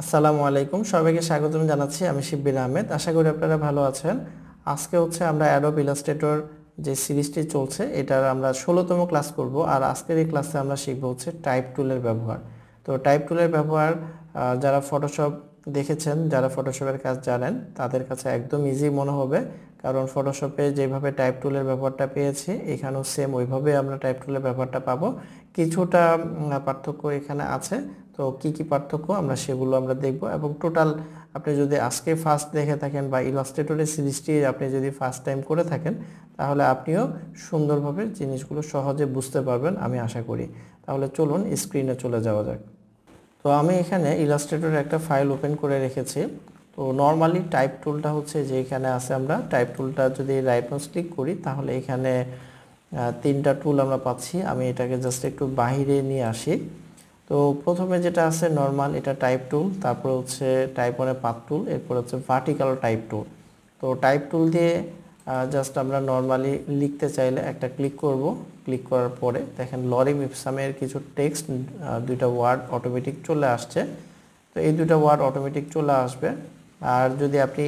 আসসালামু আলাইকুম, সবাইকে স্বাগতম জানাচ্ছি। আমি শিব্বির আহমেদ। আশা করি আপনারা ভালো আছেন। আজকে আমরা অ্যাডোব ইলাস্ট্রেটর যে সিরিজটি চলছে এটার আমরা 16তম ক্লাস করব। আর আজকের এই ক্লাসে আমরা শিখব টাইপ টুলের ব্যবহার। তো টাইপ টুলের ব্যবহার যারা ফটোশপ দেখেছেন, যারা ফটোশপের কাজ জানেন তাদের কাছে একদম ইজি মনে হবে, কারণ ফটোশপে যেভাবে টাইপ টুলের ব্যবহারটা পেয়েছি এখানেও সেম ওইভাবে আমরা টাইপ টুলের ব্যবহারটা পাবো। কিছুটা পার্থক্য এখানে আছে। তো কি কি পার্থক্য সেগুলো আমরা দেখব, এবং টোটাল আপনি যদি আজকে ফার্স্ট দেখে থাকেন বা ইলাস্ট্রেটরের সিরিজটি আপনি যদি ফার্স্ট টাইম করে থাকেন, তাহলে আপনিও সুন্দরভাবে জিনিসগুলো সহজে বুঝতে পারবেন আমি আশা করি। তাহলে চলুন স্ক্রিনে চলে যাওয়া যাক। তো আমি এখানে ইলাস্ট্রেটরের একটা ফাইল ওপেন করে রেখেছি। তো নর্মালি টাইপ টুলটা যে এখানে আছে, আমরা টাইপ টুলটা যদি রাইট মাউস ক্লিক করি তাহলে এখানে তিনটা টুল আমরা পাচ্ছি। আমি এটাকে জাস্ট একটু বাহিরে নিয়ে আসি। তো প্রথমে যেটা আছে নরমাল, এটা টাইপ টুল, তারপর টাইপ ওয়ানে পাথ টুল, এরপর ভার্টিক্যাল টাইপ টুল। তো টাইপ টুল দিয়ে জাস্ট আমরা নরমালি লিখতে চাইলে একটা ক্লিক করব। ক্লিক করার পরে দেখেন লরিম ইপসামের কিছু টেক্সট, দুইটা ওয়ার্ড অটোমেটিক চলে আসছে। তো এই দুইটা ওয়ার্ড অটোমেটিক চলে আসবে। আর যদি আপনি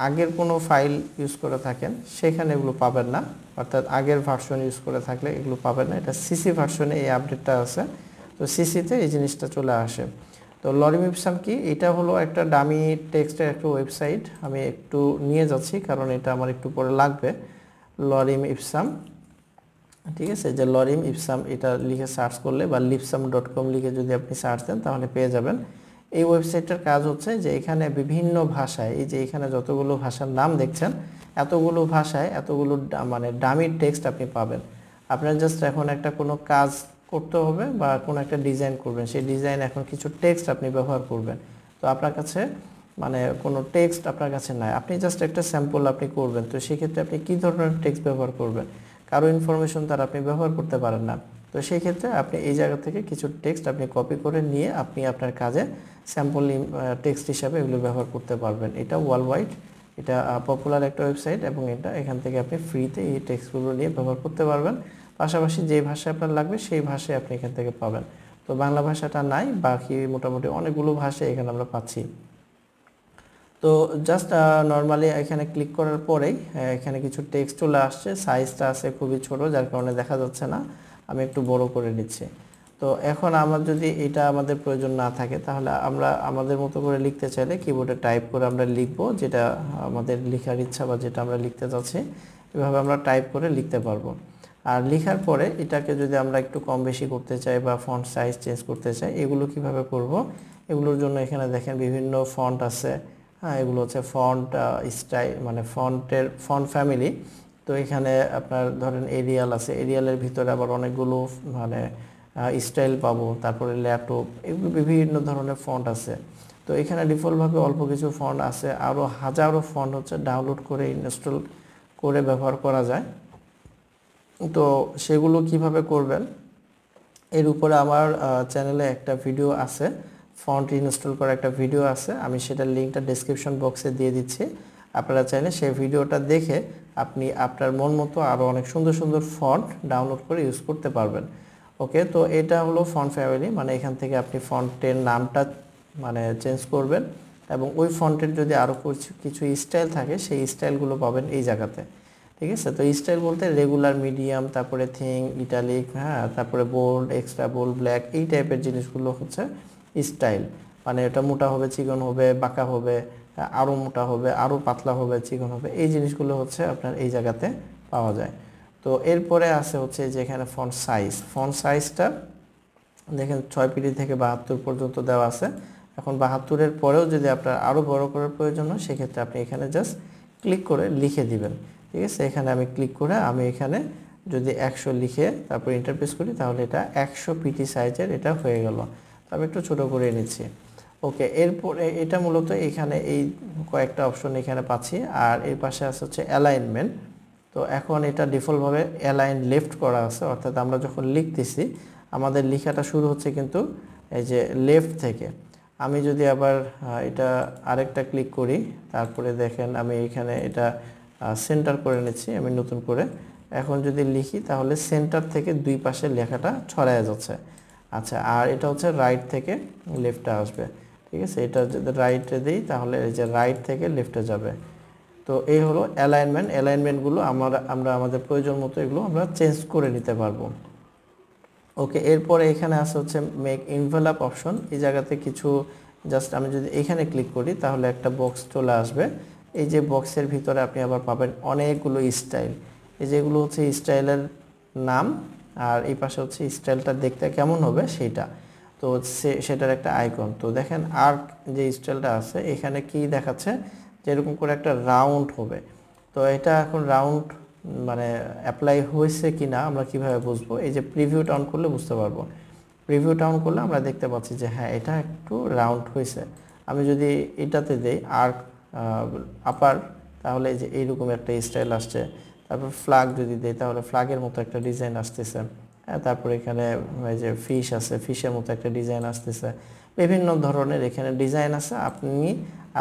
আগের কোনো ফাইল ইউজ করে থাকেন সেখানে এগুলো পাবেন না, অর্থাৎ আগের ভার্সন ইউজ করে থাকলে এগুলো পাবেন না। এটা সিসি ভার্সনে এই আপডেটটা আছে। তো সিসিতে এই জিনিসটা চলে আসে। তো লরিম ইপসাম কি, এটা হলো একটা ডামি টেক্সটের একটা ওয়েবসাইট। আমি একটু নিয়ে যাচ্ছি কারণ এটা আমার একটু পরে লাগবে। লরিম ইপসাম, ঠিক আছে, যে লরিম ইপসাম এটা লিখে সার্চ করলে বা lipsam.com লিখে যদি আপনি সার্চ দেন তাহলে পেয়ে যাবেন। এই ওয়েবসাইটটার কাজ যে এখানে বিভিন্ন ভাষায়, এই যে এখানে যতগুলো ভাষার নাম দেখছেন এতগুলো ভাষায় এতগুলো মানে ডামি টেক্সট আপনি পাবেন। আপনার জাস্ট এখন একটা কোনো কাজ করতে হবে বা কোনো একটা ডিজাইন করবেন, সেই ডিজাইন এখন কিছু টেক্সট আপনি ব্যবহার করবেন। তো আপনার কাছে কোনো টেক্সট আপনার কাছে নাই, আপনি জাস্ট একটা স্যাম্পল আপনি করবেন। তো সেক্ষেত্রে আপনি কী ধরনের টেক্সট ব্যবহার করবেন? কারো ইনফরমেশন তার আপনি ব্যবহার করতে পারেন না। তো সেই ক্ষেত্রে আপনি এই জায়গা থেকে কিছু টেক্সট আপনি কপি করে নিয়ে আপনি আপনার কাজে স্যাম্পল টেক্সট হিসাবে এগুলো ব্যবহার করতে পারবেন। এটা ওয়ার্ল্ড ওয়াইড, এটা পপুলার একটা ওয়েবসাইট, এবং এখান থেকে আপনি ফ্রিতে এই টেক্সটগুলো নিয়ে ব্যবহার করতে পারবেন। পাশাপাশি যে ভাষায় আপনার লাগবে সেই ভাষায় আপনি এখান থেকে পাবেন। তো বাংলা ভাষাটা নাই, বাকি মোটামুটি অনেকগুলো ভাষা এখানে আমরা পাচ্ছি। তো জাস্ট নর্মালি এখানে ক্লিক করার পরেই এখানে কিছু টেক্সট চলে আসছে। সাইজটা আছে খুবই ছোট, যার কারণে দেখা যাচ্ছে না। আমি একটু বড় করে নিচ্ছি। তো এখন আমার যদি এটা আমাদের প্রয়োজন না থাকে, তাহলে আমরা আমাদের মতো করে লিখতে চাইলে কিবোর্ডে টাইপ করে আমরা লিখবো যেটা আমাদের লেখার ইচ্ছা বা যেটা আমরা লিখতে চাচ্ছি, এভাবে আমরা টাইপ করে লিখতে পারবো। আর লেখার পরে এটাকে যদি আমরা একটু কম বেশি করতে চাই বা ফন্ট সাইজ চেঞ্জ করতে চাই, এগুলো কিভাবে করব? এগুলোর জন্য এখানে দেখেন বিভিন্ন ফন্ট আছে। হ্যাঁ, এগুলো ফন্ট স্টাইল, মানে ফন্ট ফ্যামিলি। তো এখানে আপনার ধরেন এরিয়াল আছে, এরিয়ালের ভিতরে আবার অনেকগুলো স্টাইল পাবো। তারপরে ল্যাপটপ, এগুলো বিভিন্ন ধরনের ফন্ট আছে। তো এখানে ডিফল্টভাবে অল্প কিছু ফন্ট আছে, আরও হাজারো ফন্ট ডাউনলোড করে ইনস্টল করে ব্যবহার করা যায়। তো সেগুলো কিভাবে করবেন, এর উপরে আমার চ্যানেলে একটা ভিডিও আছে, ফন্ট ইনস্টল করা একটা ভিডিও আছে। আমি সেটার লিঙ্কটা ডেসক্রিপশন বক্সে দিয়ে দিচ্ছি। আপনারা চাইলে সেই ভিডিওটা দেখে আপনি আপনার মন মতো আরও অনেক সুন্দর সুন্দর ফন্ট ডাউনলোড করে ইউজ করতে পারবেন। ওকে, তো এটা হলো ফন্ট ফ্যামিলি, মানে এখান থেকে আপনি ফন্টের নামটা চেঞ্জ করবেন, এবং ওই ফন্টের যদি আরও কিছু স্টাইল থাকে সেই স্টাইলগুলো পাবেন এই জায়গাতে। ঠিক আছে, তো স্টাইল বলতে রেগুলার, মিডিয়াম, তারপরে থিং, ইটালিক, হ্যাঁ, তারপরে বোল্ড, এক্সট্রা বোল্ড, ব্ল্যাক, এই টাইপের জিনিসগুলো স্টাইল। মানে এটা মোটা হবে, চিকন হবে, বাঁকা হবে, আরও মোটা হবে, আরও পাতলা হবে, চিকন হবে, এই জিনিসগুলো আপনার এই জায়গাতে পাওয়া যায়। তো এরপরে আছে যেখানে ফন্ট সাইজটা দেখেন 6 পিটি থেকে 72 পর্যন্ত দেওয়া আছে। এখন 72-এর পরেও যদি আপনার আরও বড় করার প্রয়োজন হয়, সেক্ষেত্রে আপনি এখানে জাস্ট ক্লিক করে লিখে দিবেন। ঠিক আছে, এখানে আমি ক্লিক করে আমি এখানে যদি 100 লিখে তারপর ইন্টারপ্রেস করি, তাহলে এটা 100 পিটি সাইজের এটা হয়ে গেল। আমি একটু ছোট করে নিচ্ছি। ওকে, এরপরে এটা মূলত এখানে এই কয়েকটা অপশন এখানে পাচ্ছি। আর এর পাশে আছে অ্যালাইনমেন্ট। তো এখন এটা ডিফল্টভাবে অ্যালাইন লেফট করা আছে, অর্থাৎ আমরা যখন লিখতেছি আমাদের লেখাটা শুরু হচ্ছে কিন্তু এই যে লেফট থেকে। আমি যদি আবার এটা আরেকটা ক্লিক করি, তারপরে দেখেন আমি এখানে এটা সেন্টার করে নিচ্ছি আমি নতুন করে। এখন যদি লিখি তাহলে সেন্টার থেকে দুই পাশে লেখাটা ছড়ায় যাচ্ছে। আচ্ছা, আর এটা রাইট থেকে লেফটে আসবে। ঠিক আছে, এটা যদি রাইটে দিই তাহলে এই যে রাইট থেকে লেফটে যাবে। তো এই হলো অ্যালাইনমেন্টগুলো আমরা আমাদের প্রয়োজন মতো এগুলো আমরা চেঞ্জ করে নিতে পারবো। ওকে, এরপরে এখানে আছে হচ্ছে মেক এনভেলপ অপশন। এই জায়গাতে কিছু জাস্ট আমি যদি এখানে ক্লিক করি তাহলে একটা বক্স চলে আসবে। এই যে বক্সের ভিতরে আপনি আবার পাবেন অনেকগুলো স্টাইল। এই যেগুলো হচ্ছে স্টাইলের নাম, আর এই পাশে হচ্ছে স্টাইলটা দেখতে কেমন হবে সেইটা। তো সেটার একটা আইকন। তো দেখেন আর্ক যে স্টাইলটা আছে এখানে কি দেখাচ্ছে, যে এরকম করে একটা রাউন্ড হবে। তো এটা এখন রাউন্ড মানে অ্যাপ্লাই হয়েছে কি না আমরা কিভাবে বুঝবো? এই যে প্রিভিউটা অন করলে বুঝতে পারবো। প্রিভিউটা অন করলে আমরা দেখতে পাচ্ছি যে হ্যাঁ এটা একটু রাউন্ড হয়েছে। আমি যদি এটাতে দেই আর্ক আপার, তাহলে এই যে এইরকম একটা স্টাইল আসছে। তারপর ফ্ল্যাগ যদি দেই তাহলে ফ্ল্যাগের মতো একটা ডিজাইন আসতেছে। হ্যাঁ, তারপর এখানে এই যে ফিশ আছে, ফিশের মতো একটা ডিজাইন আসতেছে। বিভিন্ন ধরনের এখানে ডিজাইন আছে। আপনি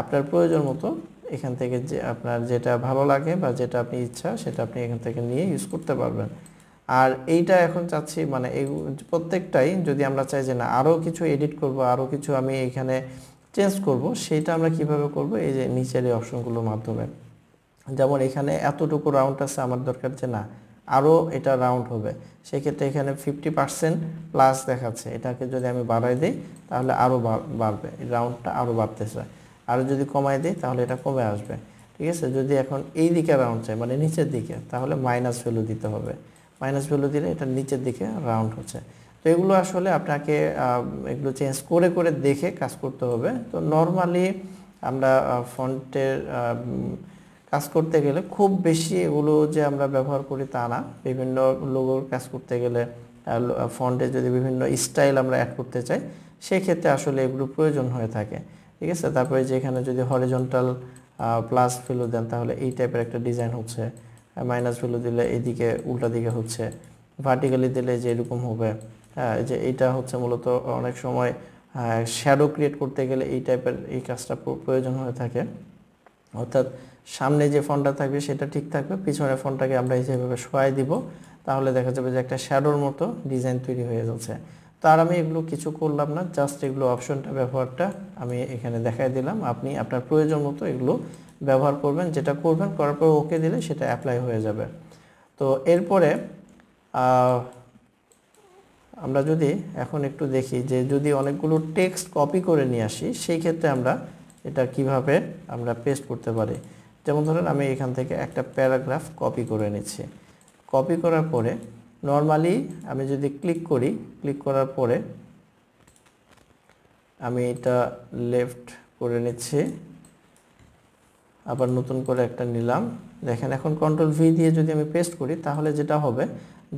আপনার প্রয়োজন মতো এখান থেকে যে আপনার যেটা ভালো লাগে বা যেটা আপনি ইচ্ছা সেটা আপনি এখান থেকে নিয়ে ইউজ করতে পারবেন। আর এইটা এখন চাচ্ছি মানে এই প্রত্যেকটাই যদি আমরা চাই যে না আরও কিছু এডিট করব, আরও কিছু আমি এখানে চেঞ্জ করব, সেটা আমরা কিভাবে করব? এই যে নিচের এই অপশনগুলোর মাধ্যমে। যেমন এখানে এতটুকু রাউন্ড আছে, আমার দরকার যে না আরও এটা রাউন্ড হবে, সেক্ষেত্রে এখানে 50% প্লাস দেখাচ্ছে। এটাকে যদি আমি বাড়াই দিই তাহলে আরও বাড়বে, রাউন্ডটা আরও বাড়তেছে। আর যদি কমাই দিই তাহলে এটা কমে আসবে। ঠিক আছে, যদি এখন এই দিকে রাউন্ড চাই মানে নিচের দিকে, তাহলে মাইনাস ভ্যালু দিতে হবে। মাইনাস ভ্যালু দিলে এটা নিচের দিকে রাউন্ড হচ্ছে। তো এগুলো আসলে আপনাকে এগুলো চেঞ্জ করে করে দেখে কাজ করতে হবে। তো নর্মালি আমরা ফন্টের কাজ করতে গেলে খুব বেশি এগুলো যে আমরা ব্যবহার করি তা না। বিভিন্ন লোগোর কাজ করতে গেলে ফন্টে যদি বিভিন্ন স্টাইল আমরা অ্যাড করতে চাই সেক্ষেত্রে আসলে এগুলো প্রয়োজন হয়ে থাকে। ঠিক আছে, তারপরে যে এখানে যদি হরিজন্টাল প্লাস ভ্যালু দেন তাহলে এই টাইপের একটা ডিজাইন হচ্ছে, মাইনাস ভ্যালু দিলে এইদিকে উল্টা দিকে হচ্ছে, ভার্টিক্যালি দিলে যে এরকম হবে। হ্যাঁ, যে এইটা হচ্ছে মূলত অনেক সময় শ্যাডো ক্রিয়েট করতে গেলে এই টাইপের এই কাজটা প্রয়োজন হয়ে থাকে। অর্থাৎ সামনে যে ফন্টটা থাকবে সেটা ঠিক থাকবে, পিছনের ফন্টটাকে আমরা এইভাবে সরাই দিব, তাহলে দেখা যাবে যে একটা শ্যাডোর মতো ডিজাইন তৈরি হয়ে যাচ্ছে। তো আর আমি এগুলো কিছু করলাম না, জাস্ট এগুলো অপশনটা ব্যবহারটা আমি এখানে দেখাই দিলাম। আপনি আপনার প্রয়োজন মতো এগুলো ব্যবহার করবেন, যেটা করবেন করার পর ওকে দিলে সেটা অ্যাপ্লাই হয়ে যাবে। তো এরপরে আমরা যদি এখন একটু দেখি যে যদি অনেকগুলো টেক্সট কপি করে নিয়ে আসি সেই ক্ষেত্রে আমরা এটা কিভাবে আমরা পেস্ট করতে পারি। যেমন ধরেন আমি এখান থেকে একটা প্যারাগ্রাফ কপি করে নিচ্ছি। কপি করার পরে নর্মালি আমি যদি ক্লিক করি, ক্লিক করার পরে আমি এটা লেফট করে নিচ্ছি, আবার নতুন করে একটা নিলাম। দেখেন এখন কন্ট্রোল ভি দিয়ে যদি আমি পেস্ট করি তাহলে যেটা হবে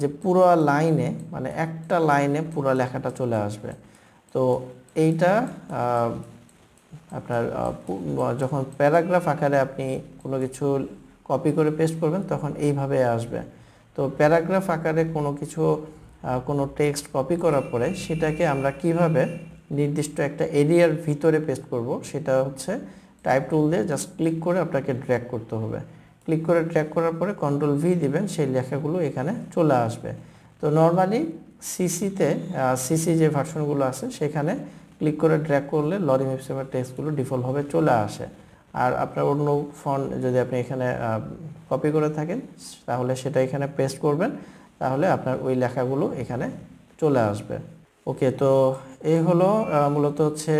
যে পুরো লাইনে মানে একটা লাইনে পুরো লেখাটা চলে আসবে। তো এইটা আপনার যখন প্যারাগ্রাফ আকারে আপনি কোনো কিছু কপি করে পেস্ট করবেন তখন এইভাবে আসবে। তো প্যারাগ্রাফ আকারে কোনো কিছু কোনো টেক্সট কপি করার পরে সেটাকে আমরা কিভাবে নির্দিষ্ট একটা এরিয়ার ভিতরে পেস্ট করব, সেটা হচ্ছে টাইপ টুল দিয়ে জাস্ট ক্লিক করে আপনাকে ড্র্যাগ করতে হবে। ক্লিক করে ড্র্যাগ করার পরে কন্ট্রোল ভি দিবেন, সেই লেখাগুলো এখানে চলে আসবে। তো নর্মালি সিসি যে ভার্সনগুলো আছে সেখানে ক্লিক করে ড্র্যাগ করলে লরিং ওয়েবসাইটের টেক্সটগুলো ডিফল্টভাবে চলে আসে। আর আপনার অন্য ফন্ট যদি আপনি এখানে কপি করে থাকেন তাহলে সেটা এখানে পেস্ট করবেন, তাহলে আপনার ওই লেখাগুলো এখানে চলে আসবে। ওকে, তো এই হলো মূলত হচ্ছে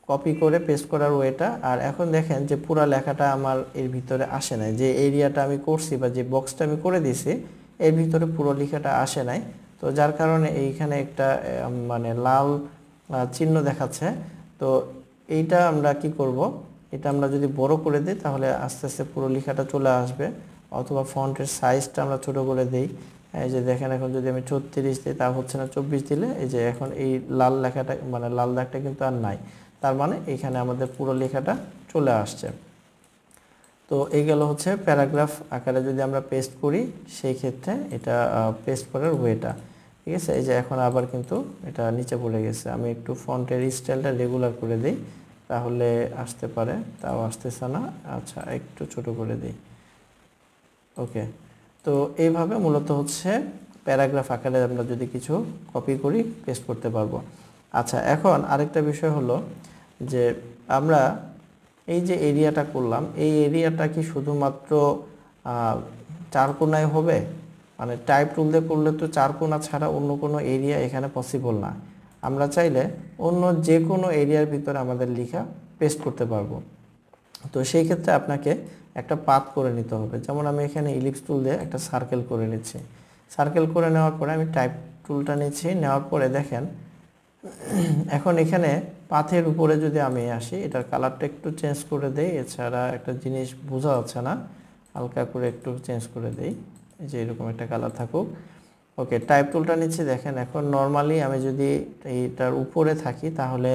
কপি করে পেস্ট করার ওয়েটা। আর এখন দেখেন যে পুরো লেখাটা আমার এর ভিতরে আসে নাই, যে এরিয়াটা আমি করছি বা যে বক্সটা আমি করে দিয়েছি এর ভিতরে পুরো লেখাটা আসে নাই। তো যার কারণে এইখানে একটা মানে লাল চিহ্ন দেখাচ্ছে। তো এইটা আমরা কি করব, এটা আমরা যদি বড় করে দিই তাহলে আস্তে আস্তে পুরো লেখাটা চলে আসবে, অথবা ফন্টের সাইজটা আমরা ছোট করে দিই। এই যে দেখেন এখন যদি আমি 36 দিই তা হচ্ছে না, 24 দিলে এই যে এখন এই লাল লেখাটা মানে লাল দাগটা কিন্তু আর নাই, তার মানে এখানে আমাদের পুরো লেখাটা চলে আসছে। তো এই গেল হচ্ছে প্যারাগ্রাফ আকারে যদি আমরা পেস্ট করি সেই ক্ষেত্রে এটা পেস্ট করার ওয়েটা। ঠিক আছে, এই যে এখন আবার কিন্তু এটা নিচে পড়ে গেছে। আমি একটু ফন্টের স্টাইলটা রেগুলার করে দিই তাহলে আসতে পারে, তাও আসতেছে না। আচ্ছা একটু ছোট করে দিই। ওকে, তো এইভাবে মূলত হচ্ছে প্যারাগ্রাফ আকারে আমরা যদি কিছু কপি করি পেস্ট করতে পারবো। আচ্ছা এখন আরেকটা বিষয় হলো যে আমরা এই যে এরিয়াটা করলাম, এই এরিয়াটা কি শুধুমাত্র চার কোণায় হবে? মানে টাইপ টুল দিয়ে করলে তো চার কোণা ছাড়া অন্য কোনো এরিয়া এখানে পসিবল না। আমরা চাইলে অন্য যে কোনো এরিয়ার ভিতরে আমাদের লেখা পেস্ট করতে পারবো। তো সেই ক্ষেত্রে আপনাকে একটা পাথ করে নিতে হবে। যেমন আমি এখানে ইলিপস টুল দিয়ে একটা সার্কেল করে নিচ্ছি। সার্কেল করে নেওয়ার পরে আমি টাইপ টুলটা নিচ্ছি, নেওয়ার পরে দেখেন এখন এখানে পাথের উপরে যদি আমি আসি, এটার কালারটা একটু চেঞ্জ করে দেই, এছাড়া একটা জিনিস বোঝা যাচ্ছে না, হালকা করে একটু চেঞ্জ করে দেই, এই যে এরকম একটা কালার থাকুক। ওকে, টাইপ টুলটা নিচ্ছি। দেখেন এখন নর্মালি আমি যদি এইটার উপরে থাকি তাহলে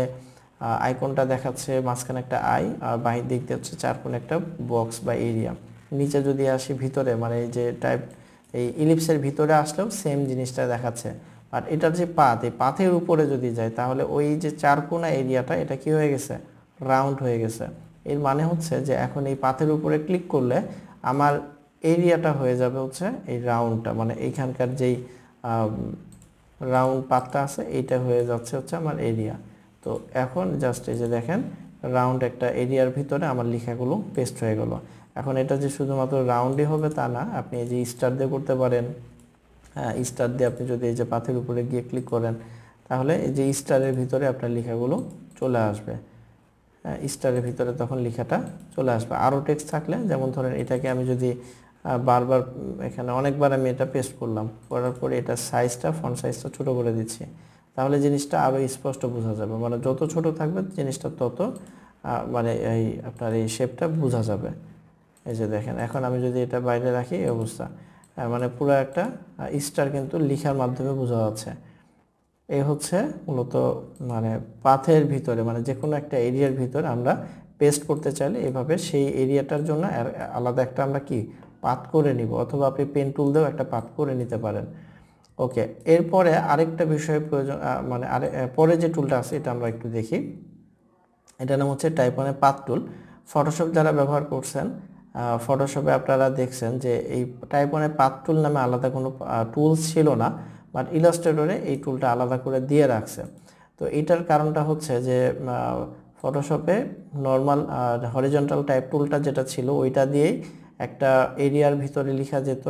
আইকনটা দেখাচ্ছে মাঝখানে একটা আই, আর বাহির দিক দিয়ে হচ্ছে চার কোণে একটা বক্স বা এরিয়া। নিচে যদি আসি ভিতরে, মানে এই যে টাইপ এই ইলিপসের ভিতরে আসলেও সেম জিনিসটা দেখাচ্ছে। আর এটার যে পাথ, এই পাথের উপরে যদি যায় তাহলে ওই যে চার কোণা এরিয়াটা এটা কি হয়ে গেছে, রাউন্ড হয়ে গেছে। এর মানে হচ্ছে যে এখন এই পাথের উপরে ক্লিক করলে আমার এরিয়াটা হয়ে যাবে হচ্ছে এই রাউন্ডটা, মানে এইখানকার যেই রাউন্ড পাথটা আছে এইটা হয়ে যাচ্ছে হচ্ছে আমার এরিয়া। তো এখন জাস্ট এই যে দেখেন রাউন্ড একটা এরিয়ার ভিতরে আমার লেখাগুলো পেস্ট হয়ে গেল। এখন এটা যে শুধুমাত্র রাউন্ডই হবে তা না, আপনি এই যে স্টার দিয়ে করতে পারেন। হ্যাঁ, স্টার দিয়ে আপনি যদি এই যে পাথের উপরে গিয়ে ক্লিক করেন তাহলে এই যে স্টারের ভিতরে আপনার লেখাগুলো চলে আসবে। হ্যাঁ, স্টারের ভিতরে তখন লেখাটা চলে আসবে। আরও টেক্সট থাকলে, যেমন ধরেন এটাকে আমি যদি বারবার এখানে অনেকবার আমি এটা পেস্ট করলাম, করার পরে এটা সাইজটা ফন্ট সাইজটা ছোটো করে দিচ্ছি, তাহলে জিনিসটা আরও স্পষ্ট বোঝা যাবে। মানে যত ছোট থাকবে জিনিসটা তত মানে এই আপনার এই শেপটা বোঝা যাবে। এই যে দেখেন এখন আমি যদি এটা বাইরে রাখি এই অবস্থা, মানে পুরো একটা স্টার কিন্তু লেখার মাধ্যমে বোঝা যাচ্ছে। এই হচ্ছে মূলত মানে পাথের ভিতরে, মানে যে কোনো একটা এরিয়ার ভিতরে আমরা পেস্ট করতে চাইলে এভাবে সেই এরিয়াটার জন্য আলাদা একটা আমরা কি পাথ করে নিব, অথবা আপনি পেন টুল দিয়েও একটা পাথ করে নিতে পারেন। ওকে, এরপরে আরেকটা বিষয় প্রয়োজন, মানে পরে যে টুলটা আছে এটা আমরা একটু দেখি। এটার নাম হচ্ছে টাইপ ওয়ানের পাথ টুল। ফটোশপ যারা ব্যবহার করছেন, ফটোশপে আপনারা দেখছেন যে এই টাইপ ওয়ানের পাথ টুল নামে আলাদা কোনো টুলস ছিল না, বাট ইলাস্ট্রেটরে এই টুলটা আলাদা করে দিয়ে রাখছে। তো এটার কারণটা হচ্ছে যে ফটোশপে নর্মাল হরিজন্টাল টাইপ টুলটা যেটা ছিল ওইটা দিয়েই একটা এরিয়ার ভিতরে লেখা যেত,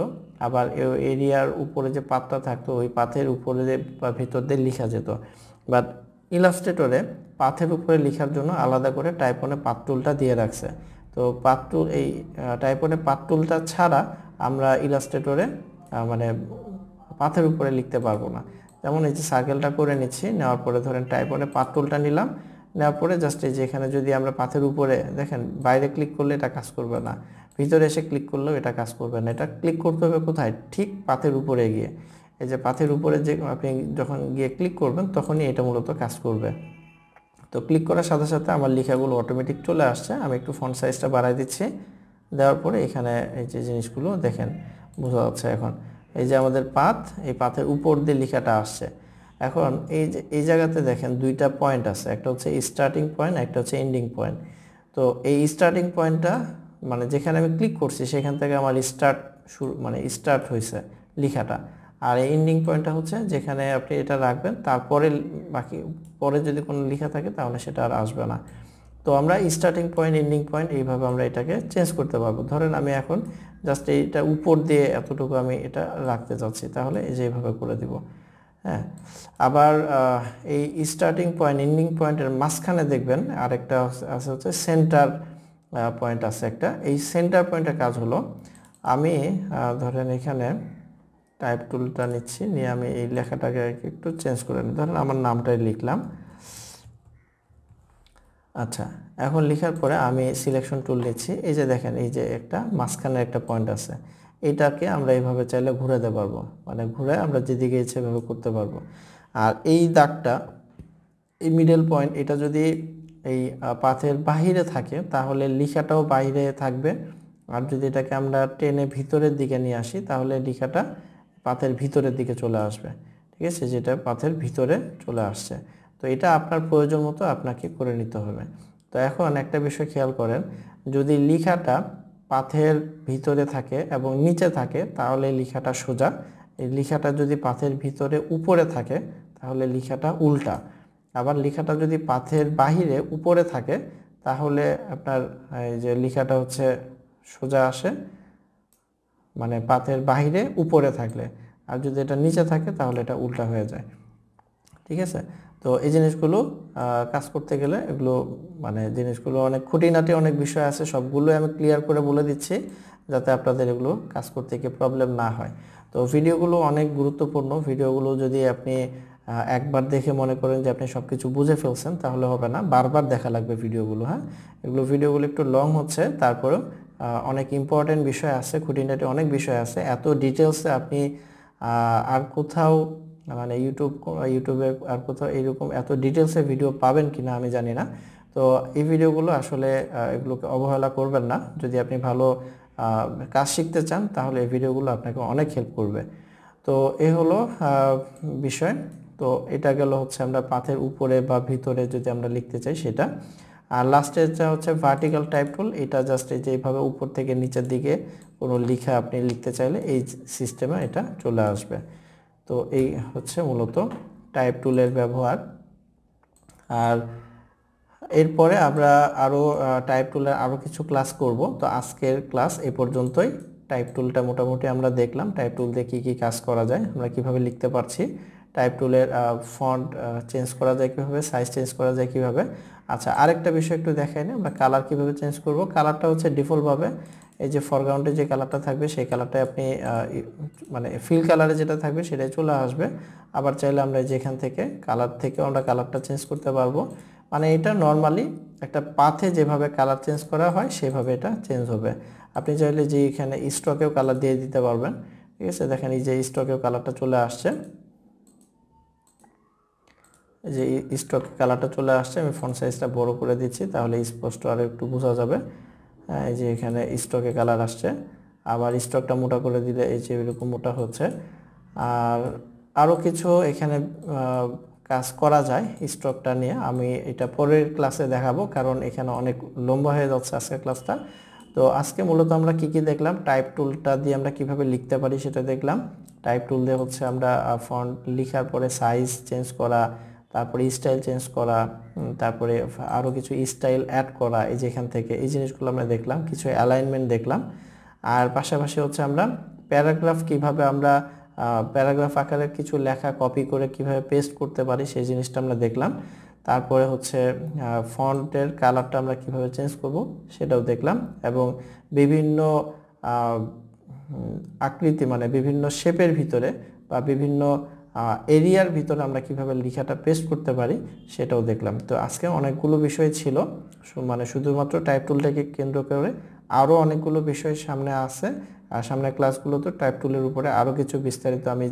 আবার এরিয়ার উপরে যে পাতটা থাকতো ওই পাথের উপরে বা ভিতর দিয়ে লেখা যেত। বাট ইলাস্ট্রেটরে পাথের উপরে লেখার জন্য আলাদা করে টাইপ ওয়ানে পাথ টুলটা দিয়ে রাখছে। তো পাথ টুল, এই টাইপ ওয়ানে পাথ টুলটা ছাড়া আমরা ইলাস্ট্রেটরে মানে পাথের উপরে লিখতে পারবো না। যেমন এই যে সার্কেলটা করে নিচ্ছি, নেওয়ার পরে ধরেন টাইপ ওয়ানে পাথ টুলটা নিলাম, নেওয়ার পরে জাস্ট এই যে এখানে যদি আমরা পাথের উপরে দেখেন বাইরে ক্লিক করলে এটা কাজ করবে না, ভিতরে এসে ক্লিক করলেও এটা কাজ করবে না। এটা ক্লিক করতে হবে কোথায়, ঠিক পাথের উপরে গিয়ে। এই যে পাথের উপরে যে আপনি যখন গিয়ে ক্লিক করবেন তখনই এটা মূলত কাজ করবে। তো ক্লিক করার সাথে সাথে আমার লেখাগুলো অটোমেটিক চলে আসছে। আমি একটু ফন্ট সাইজটা বাড়াই দিচ্ছি, দেওয়ার পরে এখানে এই যে জিনিসগুলো দেখেন বোঝা যাচ্ছে। এখন এই যে আমাদের পাথ, এই পাথের উপর দিয়ে লেখাটা আসছে। এখন এই যে এই জায়গাতে দেখেন দুইটা পয়েন্ট আছে, একটা হচ্ছে স্টার্টিং পয়েন্ট, একটা হচ্ছে এন্ডিং পয়েন্ট। তো এই স্টার্টিং পয়েন্টটা মানে যেখানে আমি ক্লিক করছি সেখান থেকে আমার স্টার্ট শুরু, মানে স্টার্ট হয়েছে লেখাটা। আর এই এন্ডিং পয়েন্টটা হচ্ছে যেখানে আপনি এটা রাখবেন, তারপরে বাকি পরে যদি কোনো লেখা থাকে তাহলে সেটা আর আসবে না। তো আমরা স্টার্টিং পয়েন্ট, এন্ডিং পয়েন্ট এইভাবে আমরা এটাকে চেঞ্জ করতে পারবো। ধরেন আমি এখন জাস্ট এইটা উপর দিয়ে এতটুকু আমি এটা রাখতে চাচ্ছি, তাহলে এই যে এইভাবে করে দিব। হ্যাঁ, আবার এই স্টার্টিং পয়েন্ট, এন্ডিং পয়েন্টের মাঝখানে দেখবেন আরেকটা আছে হচ্ছে সেন্টার পয়েন্ট আছে একটা। এই সেন্টার পয়েন্টের কাজ হলো আমি ধরেন এখানে টাইপ টুলটা নিচ্ছি, নিয়ে আমি এই লেখাটাকে একটু চেঞ্জ করে নিই। ধরেন আমার নামটাই লিখলাম। আচ্ছা, এখন লেখার পরে আমি সিলেকশন টুল নিচ্ছি। এই যে দেখেন এই যে একটা মাঝখানে একটা পয়েন্ট আছে, এটাকে আমরা এইভাবে চাইলে ঘুরাতে পারবো, মানে ঘুরে আমরা যেদিকে ইচ্ছে এভাবে করতে পারবো। আর এই দাগটা, এই মিডল পয়েন্ট, এটা যদি এই পাথের বাহিরে থাকে তাহলে লেখাটাও বাইরে থাকবে। আর যদি এটাকে আমরা টেনে ভিতরের দিকে নিয়ে আসি তাহলে লেখাটা পাথের ভিতরের দিকে চলে আসবে। ঠিক আছে, যেটা পাথের ভিতরে চলে আসছে। তো এটা আপনার প্রয়োজন মতো আপনাকে করে নিতে হবে। তো এখন একটা বিষয় খেয়াল করেন, যদি লেখাটা পাথের ভিতরে থাকে এবং নিচে থাকে তাহলে লেখাটা সোজা। এই লেখাটা যদি পাথের ভিতরে উপরে থাকে তাহলে লেখাটা উল্টা। আবার লেখাটা যদি পাথের বাহিরে উপরে থাকে তাহলে আপনার এই যে লেখাটা হচ্ছে সোজা আসে, মানে পাথের বাহিরে উপরে থাকলে। আর যদি এটা নিচে থাকে তাহলে এটা উল্টা হয়ে যায়। ঠিক আছে, তো এই জিনিসগুলো কাজ করতে গেলে এগুলো মানে জিনিসগুলো অনেক খুঁটিনাটি অনেক বিষয় আছে, সবগুলো আমি ক্লিয়ার করে বলে দিচ্ছি যাতে আপনাদের এগুলো কাজ করতে গিয়ে প্রবলেম না হয়। তো ভিডিওগুলো অনেক গুরুত্বপূর্ণ, ভিডিওগুলো যদি আপনি একবার দেখে মনে করেন যে আপনি সব কিছু বুঝে ফেলছেন তাহলে হবে না, বারবার দেখা লাগবে ভিডিওগুলো। হ্যাঁ, এগুলো ভিডিওগুলো একটু লং হচ্ছে, তারপরেও অনেক ইম্পর্টেন্ট বিষয় আছে, খুঁটিনাটি অনেক বিষয় আছে, এত ডিটেলসে আপনি আর কোথাও মানে ইউটিউবে আর কোথাও এরকম এত ডিটেলসে ভিডিও পাবেন কিনা আমি জানি না। তো এই ভিডিওগুলো আসলে এগুলোকে অবহেলা করবেন না। যদি আপনি ভালো কাজ শিখতে চান তাহলে এই ভিডিওগুলো আপনাকে অনেক হেল্প করবে। তো এই হলো বিষয়। তো এটা গেল হচ্ছে আমরা পাথের উপরে বা ভিতরে যদি আমরা লিখতে চাই সেটা। আর লাস্টেরটা হচ্ছে ভার্টিক্যাল টাইপ টুল, এটা জাস্ট এই যে এইভাবে উপর থেকে নিচের দিকে কোনো লেখা আপনি লিখতে চাইলে এই সিস্টেমে এটা চলে আসবে। তো এই হচ্ছে মূলত টাইপ টুলের ব্যবহার। আর এরপরে আমরা আরও টাইপ টুলের আরও কিছু ক্লাস করব। তো আজকের ক্লাস এ পর্যন্তই। টাইপ টুলটা মোটামুটি আমরা দেখলাম, টাইপ টুল দিয়ে কী কী কাজ করা যায়, আমরা কিভাবে লিখতে পারছি, টাইপ টুলের ফন্ট চেঞ্জ করা যায় কীভাবে, সাইজ চেঞ্জ করা যায় কীভাবে। আচ্ছা, আরেকটা বিষয় একটু দেখাই না, আমরা কালার কীভাবে চেঞ্জ করব। কালারটা হচ্ছে ডিফল্টভাবে এই যে ফরগ্রাউন্ডে যে কালারটা থাকবে সেই কালারটাই আপনি মানে ফিল কালারে যেটা থাকবে সেটাই চলে আসবে। আবার চাইলে আমরা যেখান থেকে কালার থেকেও আমরা কালারটা চেঞ্জ করতে পারবো। মানে এটা নর্মালি একটা পাথে যেভাবে কালার চেঞ্জ করা হয় সেভাবে এটা চেঞ্জ হবে। আপনি চাইলে যে এখানে স্টকেও কালার দিয়ে দিতে পারবেন। ঠিক আছে, দেখেন এই যে স্টকেও কালারটা চলে আসছে, এই যে স্টক কালারটা চলে আসছে। আমি ফন্ট সাইজটা বড় করে দিচ্ছি তাহলে স্পষ্ট আর একটু বোঝা যাবে। এই যে এখানে স্টকে কালার আসছে, আবার স্টকটা মোটা করে দিলে এই যে এরকম মোটা হচ্ছে। আর আরও কিছু এখানে কাজ করা যায় স্টকটা নিয়ে, আমি এটা পরের ক্লাসে দেখাবো কারণ এখানে অনেক লম্বা হয়ে যাচ্ছে আজকের ক্লাসটা। তো আজকে মূলত আমরা কি কি দেখলাম, টাইপ টুলটা দিয়ে আমরা কিভাবে লিখতে পারি সেটা দেখলাম। টাইপ টুল দিয়ে হচ্ছে আমরা ফন্ট লেখার পরে সাইজ চেঞ্জ করা, তারপরে স্টাইল চেঞ্জ করা, তারপরে আরও কিছু স্টাইল অ্যাড করা, এই যে এখান থেকে এই জিনিসগুলো আমরা দেখলাম, কিছু অ্যালাইনমেন্ট দেখলাম। আর পাশাপাশি হচ্ছে আমরা প্যারাগ্রাফ কিভাবে আমরা প্যারাগ্রাফ আকারে কিছু লেখা কপি করে কিভাবে পেস্ট করতে পারি সেই জিনিসটা আমরা দেখলাম। তারপরে হচ্ছে ফন্টের কালারটা আমরা কিভাবে চেঞ্জ করব সেটাও দেখলাম, এবং বিভিন্ন আকৃতি মানে বিভিন্ন শেপের ভিতরে বা বিভিন্ন এরিয়ার ভিতরে আমরা কিভাবে লেখাটা পেস্ট করতে পারি সেটাও দেখলাম। তো আজকে অনেকগুলো বিষয় ছিল, মানে শুধুমাত্র টাইপ টুলটাকে কেন্দ্র করে আরও অনেকগুলো বিষয় সামনে আছে। আর সামনের ক্লাসগুলোতে টাইপ টুলের উপরে আরও কিছু বিস্তারিত আমি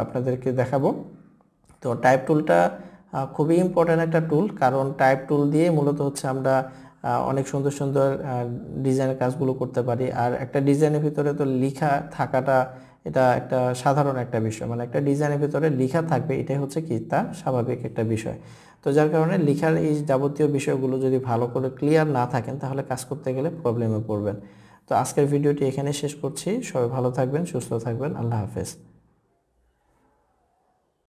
আপনাদেরকে দেখাবো। তো টাইপ টুলটা খুবই ইম্পর্ট্যান্ট একটা টুল, কারণ টাইপ টুল দিয়ে মূলত হচ্ছে আমরা অনেক সুন্দর সুন্দর ডিজাইনের কাজগুলো করতে পারি। আর একটা ডিজাইনের ভিতরে তো লেখা থাকাটা এটা একটা সাধারণ একটা বিষয়, মানে একটা ডিজাইনের ভিতরে লেখা থাকবে এটাই হচ্ছে কি তার স্বাভাবিক একটা বিষয়। তো যার কারণে লেখার এই যাবতীয় বিষয়গুলো যদি ভালো করে ক্লিয়ার না থাকেন তাহলে কাজ করতে গেলে প্রবলেমে পড়বেন। তো আজকের ভিডিওটি এখানে শেষ করছি, সবাই ভালো থাকবেন, সুস্থ থাকবেন, আল্লাহ হাফেজ।